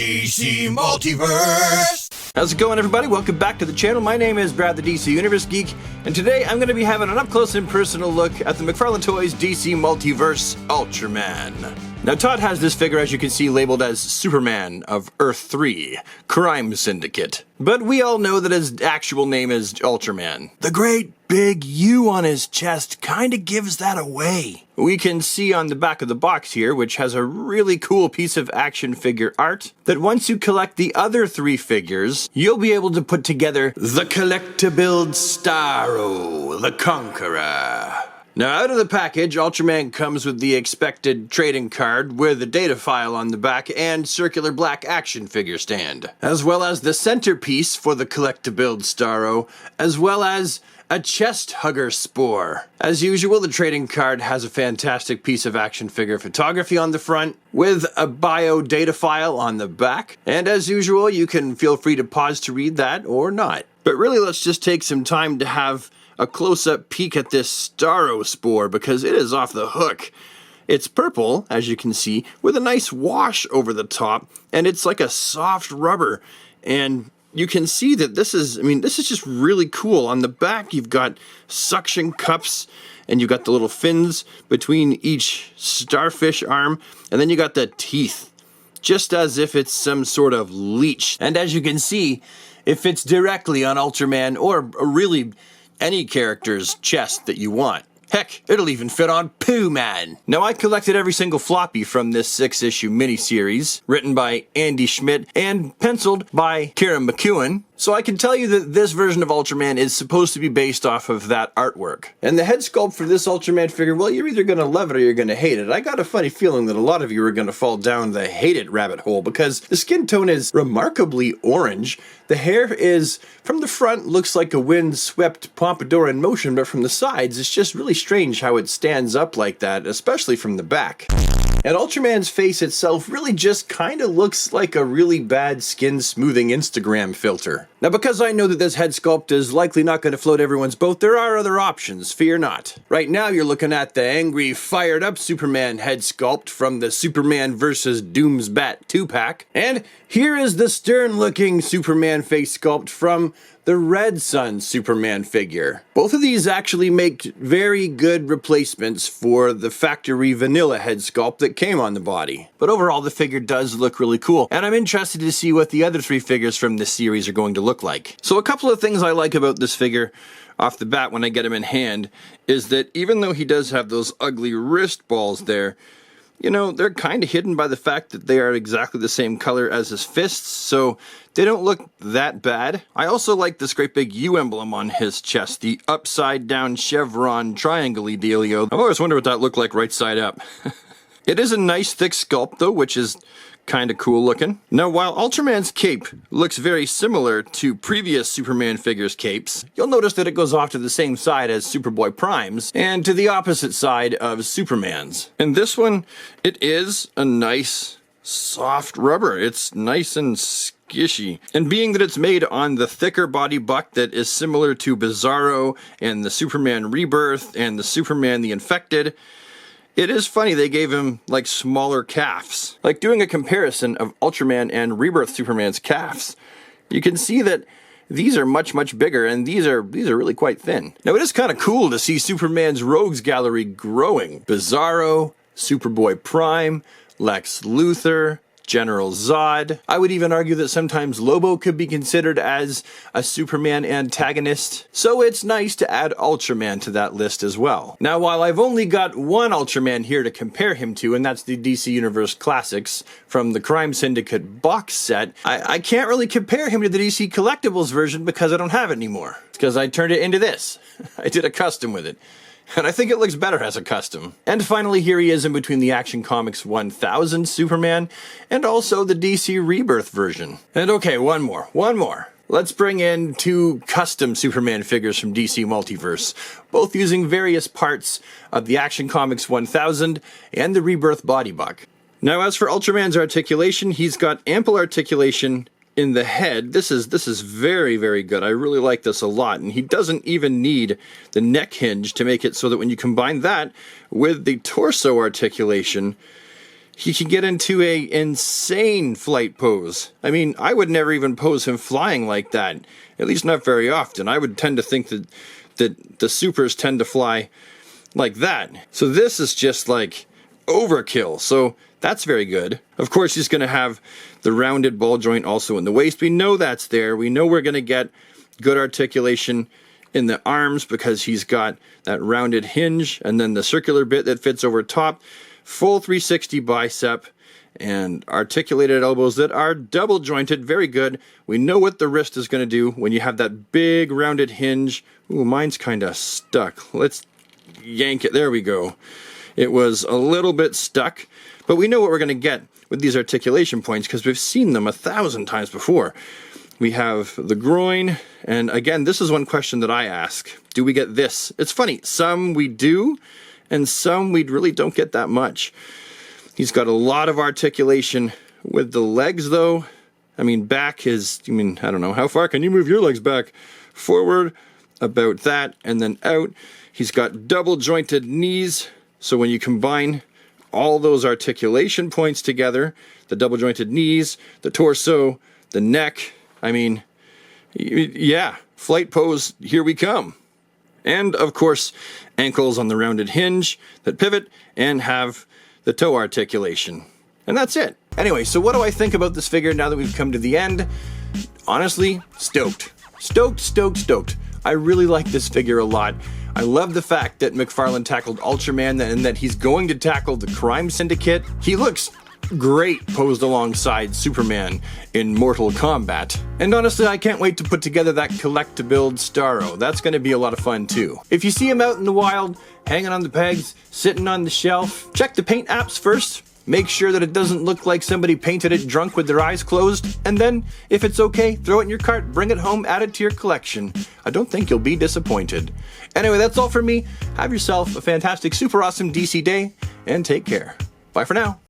DC Multiverse! How's it going, everybody? Welcome back to the channel. My name is Brad, the DC Universe Geek, and today I'm going to be having an up-close and personal look at the McFarlane Toys DC Multiverse Ultraman. Now, Todd has this figure, as you can see, labeled as Superman of Earth-3, Crime Syndicate. But we all know that his actual name is Ultraman. The great big U on his chest kinda gives that away. We can see on the back of the box here, which has a really cool piece of action figure art, that once you collect the other three figures, you'll be able to put together the Collectabuild Starro, the Conqueror. Now, out of the package, Ultraman comes with the expected trading card with a data file on the back and circular black action figure stand, as well as the centerpiece for the Collectabuild Starro, as well as a chest hugger spore. As usual, the trading card has a fantastic piece of action figure photography on the front, with a bio data file on the back, and as usual, you can feel free to pause to read that or not. But really, let's just take some time to have a close-up peek at this Starro spore, because it is off the hook. It's purple, as you can see, with a nice wash over the top, and it's like a soft rubber. And you can see that this is just really cool. On the back, you've got suction cups, and you've got the little fins between each starfish arm, and then you got the teeth, just as if it's some sort of leech. And as you can see, it fits directly on Ultraman, or really any character's chest that you want. Heck, it'll even fit on Pooh Man. Now, I collected every single floppy from this 6-issue miniseries, written by Andy Schmidt and penciled by Kieran McEwen, so I can tell you that this version of Ultraman is supposed to be based off of that artwork. And the head sculpt for this Ultraman figure, well, you're either gonna love it or you're gonna hate it. I got a funny feeling that a lot of you are gonna fall down the hate it rabbit hole, because the skin tone is remarkably orange. The hair is, from the front, looks like a wind-swept pompadour in motion, but from the sides, it's just really strange how it stands up like that, especially from the back. And Ultraman's face itself really just kind of looks like a really bad skin smoothing Instagram filter. Now, because I know that this head sculpt is likely not going to float everyone's boat, there are other options, fear not. Right now you're looking at the angry, fired up Superman head sculpt from the Superman vs. Doomsbat 2-pack. And here is the stern looking Superman face sculpt from the Red Sun Superman figure. Both of these actually make very good replacements for the factory vanilla head sculpt that came on the body. But overall, the figure does look really cool, and I'm interested to see what the other three figures from this series are going to look like. So a couple of things I like about this figure off the bat when I get him in hand is that even though he does have those ugly wrist balls there, you know, they're kind of hidden by the fact that they are exactly the same color as his fists, so they don't look that bad. I also like this great big U emblem on his chest, the upside down chevron triangle-y dealio. I've always wondered what that looked like right side up. It is a nice thick sculpt though, which is kind of cool looking. Now, while Ultraman's cape looks very similar to previous Superman figures' capes, you'll notice that it goes off to the same side as Superboy Prime's and to the opposite side of Superman's. And this one, it is a nice soft rubber. It's nice and squishy. And being that it's made on the thicker body buck that is similar to Bizarro and the Superman Rebirth and the Superman the Infected, it is funny they gave him, like, smaller calves. Like, doing a comparison of Ultraman and Rebirth Superman's calves, you can see that these are much, much bigger, and these are really quite thin. Now, it is kind of cool to see Superman's rogues gallery growing. Bizarro, Superboy Prime, Lex Luthor, General Zod. I would even argue that sometimes Lobo could be considered as a Superman antagonist, so it's nice to add Ultraman to that list as well. Now, while I've only got one Ultraman here to compare him to, and that's the DC Universe Classics from the Crime Syndicate box set, I can't really compare him to the DC Collectibles version because I don't have it anymore. It's because I turned it into this. I did a custom with it. And I think it looks better as a custom. And finally, here he is in between the Action Comics 1000 Superman and also the DC Rebirth version. And okay, one more. Let's bring in two custom Superman figures from DC Multiverse, both using various parts of the Action Comics 1000 and the Rebirth body buck. Now, as for Ultraman's articulation, he's got ample articulation in the head. This is very, very good. I really like this a lot, and he doesn't even need the neck hinge to make it so that when you combine that with the torso articulation, he can get into a insane flight pose. I mean, I would never even pose him flying like that, at least not very often. I would tend to think that the supers tend to fly like that. So this is just like overkill. So that's very good. Of course, he's going to have the rounded ball joint also in the waist. We know that's there. We know we're going to get good articulation in the arms because he's got that rounded hinge and then the circular bit that fits over top. Full 360 bicep and articulated elbows that are double jointed. Very good. We know what the wrist is going to do when you have that big rounded hinge. Ooh, mine's kind of stuck. Let's yank it. There we go. It was a little bit stuck, but we know what we're going to get with these articulation points because we've seen them 1,000 times before. We have the groin, and again, this is one question that I ask. Do we get this? It's funny, some we do, and some we really don't get that much. He's got a lot of articulation with the legs, though. I mean, back is, I don't know, how far can you move your legs back? Forward, about that, and then out. He's got double jointed knees, so when you combine all those articulation points together, the double jointed knees, the torso, the neck, I mean, yeah, flight pose, here we come. And of course, ankles on the rounded hinge that pivot and have the toe articulation. And that's it. Anyway, so what do I think about this figure now that we've come to the end? Honestly, stoked. Stoked. I really like this figure a lot. I love the fact that McFarlane tackled Ultraman and that he's going to tackle the Crime Syndicate. He looks great posed alongside Superman in Mortal Kombat. And honestly, I can't wait to put together that collect-to-build Starro. That's going to be a lot of fun too. If you see him out in the wild, hanging on the pegs, sitting on the shelf, check the paint apps first. Make sure that it doesn't look like somebody painted it drunk with their eyes closed. And then, if it's okay, throw it in your cart, bring it home, add it to your collection. I don't think you'll be disappointed. Anyway, that's all for me. Have yourself a fantastic, super awesome DC day, and take care. Bye for now.